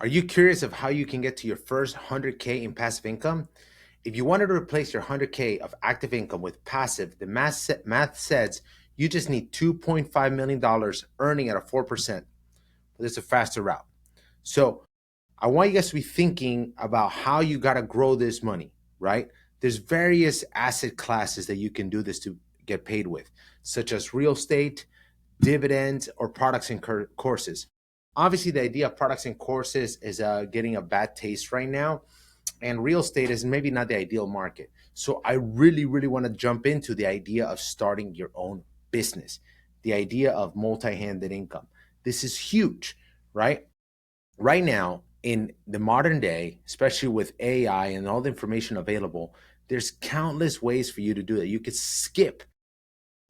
Are you curious of how you can get to your first 100K in passive income? If you wanted to replace your 100K of active income with passive, the math says you just need $2.5 million earning at a 4%. But there's a faster route. So I want you guys to be thinking about how you got to grow this money, right? There's various asset classes that you can do this to get paid with, such as real estate, dividends, or products and courses. Obviously, the idea of products and courses is getting a bad taste right now, and real estate is maybe not the ideal market. So I really, really want to jump into the idea of starting your own business, the idea of multi-handed income. This is huge, right? Right now, in the modern day, especially with AI and all the information available, there's countless ways for you to do it. You could skip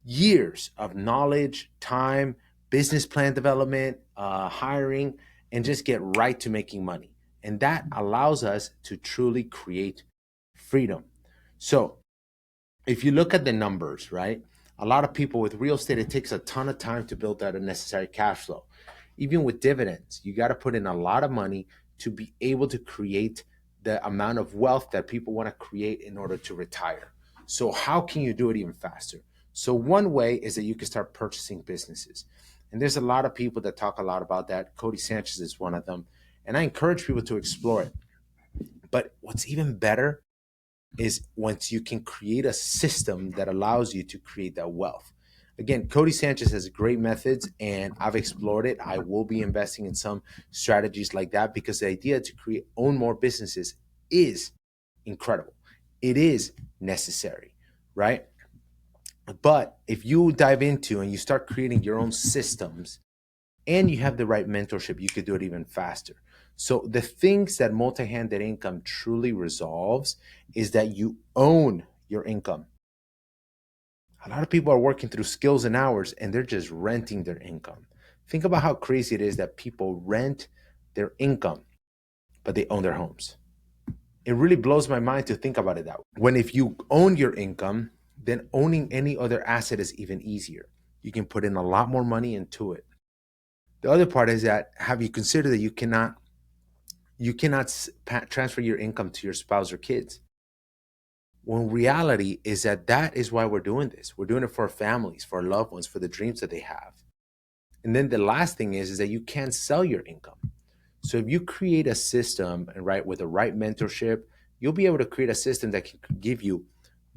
years of knowledge, time, business plan development, hiring, and just get right to making money. And that allows us to truly create freedom. So, if you look at the numbers, right? A lot of people with real estate, it takes a ton of time to build that necessary cash flow. Even with dividends, you got to put in a lot of money to be able to create the amount of wealth that people want to create in order to retire. So, how can you do it even faster? So, one way is that you can start purchasing businesses. And there's a lot of people that talk a lot about that. Cody Sanchez is one of them. And I encourage people to explore it. But what's even better is once you can create a system that allows you to create that wealth. Again, Cody Sanchez has great methods and I've explored it. I will be investing in some strategies like that because the idea to create own more businesses is incredible. It is necessary, right? But if you dive into and you start creating your own systems and you have the right mentorship, you could do it even faster. So the things that multi-handed income truly resolves is that you own your income. A lot of people are working through skills and hours and they're just renting their income. Think about how crazy it is that people rent their income, but they own their homes. It really blows my mind to think about it that way. When if you own your income, then owning any other asset is even easier. You can put in a lot more money into it. The other part is that have you considered that you cannot transfer your income to your spouse or kids? When reality is that that is why we're doing this. We're doing it for our families, for our loved ones, for the dreams that they have. And then the last thing is that you can't sell your income. So if you create a system and right with the right mentorship, you'll be able to create a system that can give you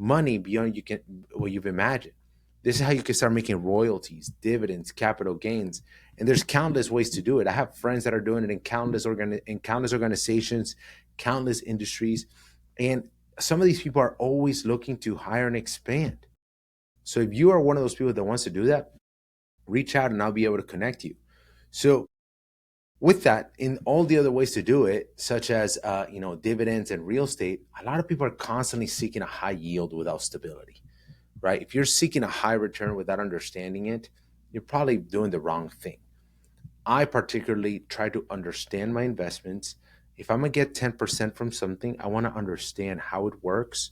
money beyond you can what you've imagined. This is how you can start making royalties, dividends, capital gains, and there's countless ways to do it. I have friends that are doing it in countless organizations, countless industries, and some of these people are always looking to hire and expand. So if you are one of those people that wants to do that, reach out and I'll be able to connect you. So with that, in all the other ways to do it, such as dividends and real estate, a lot of people are constantly seeking a high yield without stability, right? If you're seeking a high return without understanding it, you're probably doing the wrong thing. I particularly try to understand my investments. If I'm gonna get 10% from something, I want to understand how it works,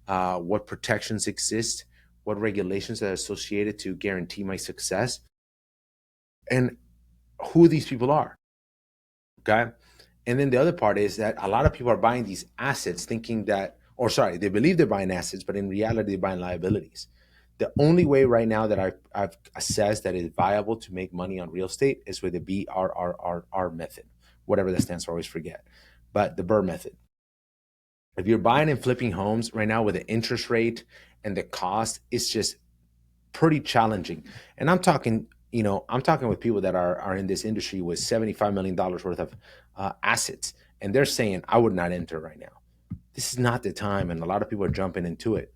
what protections exist, what regulations are associated to guarantee my success, and who these people are. Okay. And then the other part is that a lot of people are buying these assets thinking that, or sorry, they believe they're buying assets, but in reality, they're buying liabilities. The only way right now that I've assessed that is viable to make money on real estate is with the BRRRR method, whatever that stands for, I always forget. But the Burr method. If you're buying and flipping homes right now with the interest rate and the cost, it's just pretty challenging. And I'm talking with people that are in this industry with $75 million worth of assets, and they're saying I would not enter right now. This is not the time, and a lot of people are jumping into it.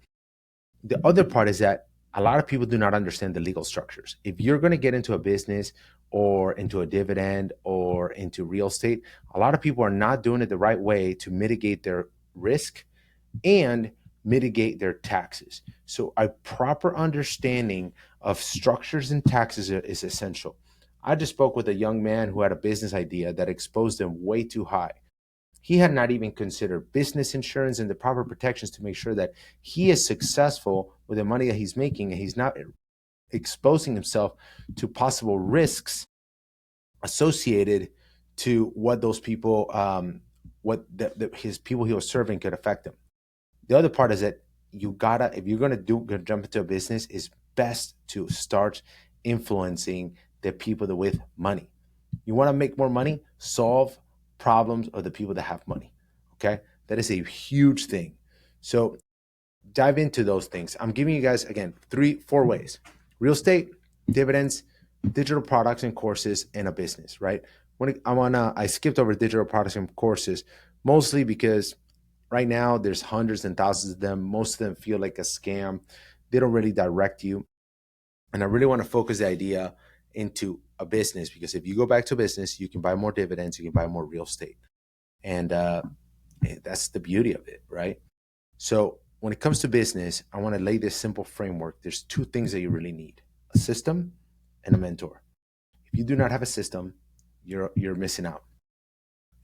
The other part is that a lot of people do not understand the legal structures. If you're going to get into a business or into a dividend or into real estate, a lot of people are not doing it the right way to mitigate their risk and mitigate their taxes. So a proper understanding of structures and taxes is essential. I just spoke with a young man who had a business idea that exposed him way too high. He had not even considered business insurance and the proper protections to make sure that he is successful with the money that he's making and he's not exposing himself to possible risks associated to what those people, his people he was serving could affect him. The other part is that if you're gonna jump into a business, it's best to start influencing the people that with money. You want to make more money, solve problems of the people that have money. Okay, that is a huge thing. So dive into those things. I'm giving you guys again 4 ways: real estate, dividends, digital products and courses, and a business. Right? I skipped over digital products and courses mostly because right now there's hundreds and thousands of them. Most of them feel like a scam. They don't really direct you. And I really want to focus the idea into a business, because if you go back to business, you can buy more dividends, you can buy more real estate. And that's the beauty of it, right? So when it comes to business, I want to lay this simple framework. There's 2 things that you really need: a system and a mentor. If you do not have a system, you're missing out.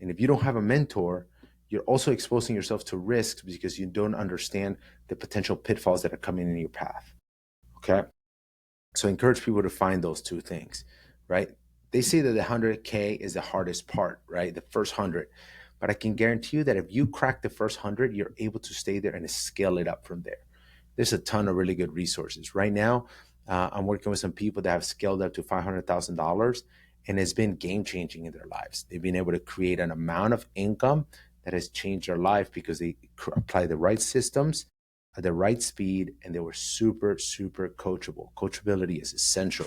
And if you don't have a mentor, you're also exposing yourself to risks because you don't understand the potential pitfalls that are coming in your path. Okay? So I encourage people to find those 2 things, right? They say that the 100K is the hardest part, right? The first 100. But I can guarantee you that if you crack the first 100, you're able to stay there and scale it up from there. There's a ton of really good resources. Right now, I'm working with some people that have scaled up to $500,000, and it's been game-changing in their lives. They've been able to create an amount of income that has changed their life because they apply the right systems at the right speed, and they were super, super coachable. Coachability is essential.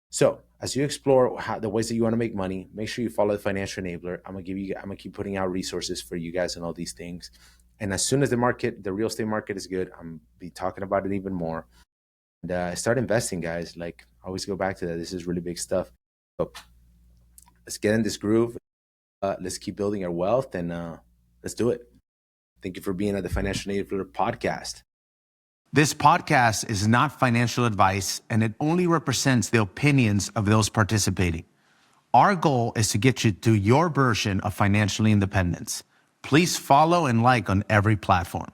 So as you explore the ways that you want to make money, make sure you follow the financial enabler. I'm gonna keep putting out resources for you guys and all these things. And as soon as the real estate market is good, I'm be talking about it even more. And start investing, guys. Like, I always go back to that. This is really big stuff. So let's get in this groove. Let's keep building our wealth, and let's do it. Thank you for being at the Financial Enabler podcast. This podcast is not financial advice, and it only represents the opinions of those participating. Our goal is to get you to your version of financial independence. Please follow and like on every platform.